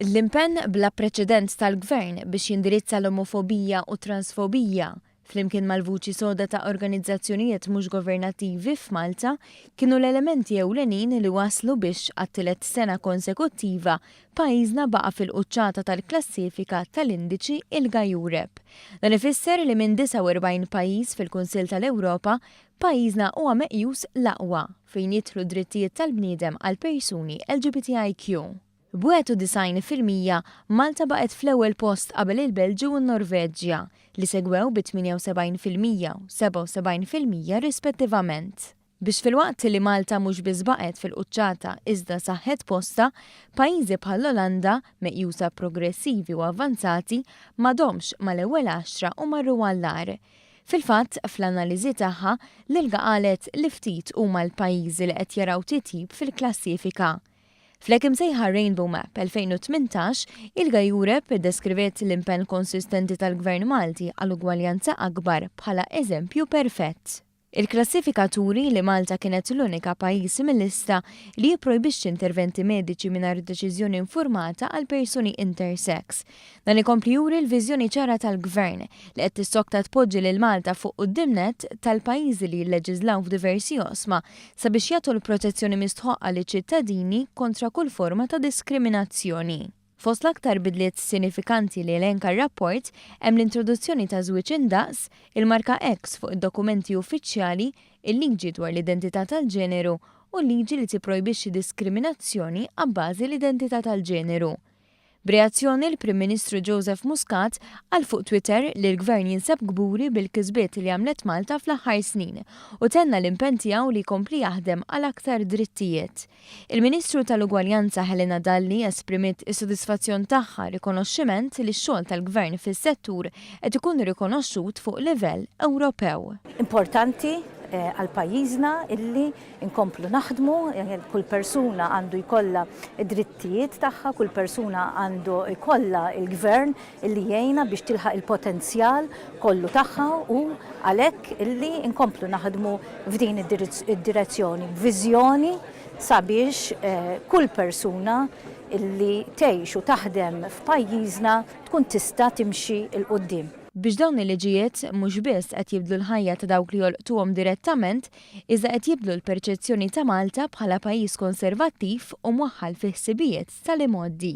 L-impenn bla preċedent tal-Gvern biex jindirizza l-omofobija u transfobija flimkien mal-vuċi soda ta' organizzazzjonijiet mhux governattivi f'Malta kienu l-elementi ewlenin li waslu biex għat-tielet sena konsekuttiva pajjiżna baqa' fil-quċċata tal-klassifika tal-indiċi ILGA Europe. Dan ifisser li minn 49 pajjiż fil-Kunsill tal-Ewropa pajjiżna huwa meqjus l-aqwa fejn jidħlu drittijiet tal-bniedem għal persuni LGBTIQ. b'91% Malta baqgħet fl-ewwel post qabel il-Belġju u n-Norveġġja li segwew bi 78% u 77% rispettivament. Biex fil-waqt li Malta mhux biss baqgħet fil-quċċata iżda saħħet posta, pajjiżi bħall-Olanda meqjusa progressivi u avvanzati m'għadhomx mal-ewwel 10 u marru għall-agħar. Fil-fatt, fl-analiżi tagħha l-ILGA qalet li ftit huma l-pajjiżi li qed jaraw titjib fil-klassifika. Fl-hekk imsejħa Rainbow Map 2018, ILGA Europe iddeskrivet l-impenn konsistenti tal-Gvern Malti għall-ugwaljanza akbar bħala eżempju perfett. Il-klassifika turi li Malta kienet l-unika pajjiż mill-lista li jipprojbixxi interventi mediċi mingħajr deċiżjoni informata għal persuni intersex. Dan ikompli juri l-viżjoni ċara tal-Gvern li qed tissokta tpoġġi lil Malta fuq quddiem-nett tal-pajjiżi li jilleġislaw f'diversi oqsma sabiex jagħtu l-protezzjoni mistħoqqa liċ-ċittadini kontra kull forma ta' diskriminazzjoni. Fost l-aktar bidliet sinifikanti li elenka r-rapport hemm l-introduzzjoni ta' żwieġ indaqs, il-marka X fuq id-dokumenti uffiċjali, il-liġi dwar l-identità tal-ġeneru u l-liġi li tipprojbixxi diskriminazzjoni abbażi l-identità tal-ġeneru. B'reazzjoni l-Prim Ministru Joseph Muscat qal fuq Twitter li l-Gvern jinsab gburi bil-kisbiet li għamlet Malta fl-aħħar snin u tenna l-impenn tiegħu li jkompli jaħdem għal aktar drittijiet. Il-Ministru tal-Ugwaljanza Helena Dalli esprimiet is-sodisfazzjon tagħha rikonoxximent li x-xogħol tal-Gvern fis-settur qed ikun rikonoxxut fuq livell Ewropew. Importanti għal pajjiżna illi nkomplu naħdmu, kull persuna għandu jkollha id-drittijiet tagħha, kull persuna għandu jkollha il-Gvern illi jgħinha biex tilħaq il-potenzjal kollu tagħha u għalhekk illi nkomplu naħdmu f'din id-direzzjoni, b'viżjoni sabiex kull persuna illi tgħix u taħdem f'pajjiżna tkun tista' timxi l qudiem. Biex dawn il-liġijiet mhux biss qed jibdlu l-ħajja ta' dawk li jolqtuhom direttament, iżda qed jibdlu l-perċezzjoni ta' Malta bħala pajjiż konservattiv u mwaħħal fi ħsibijiet tal-imoddi.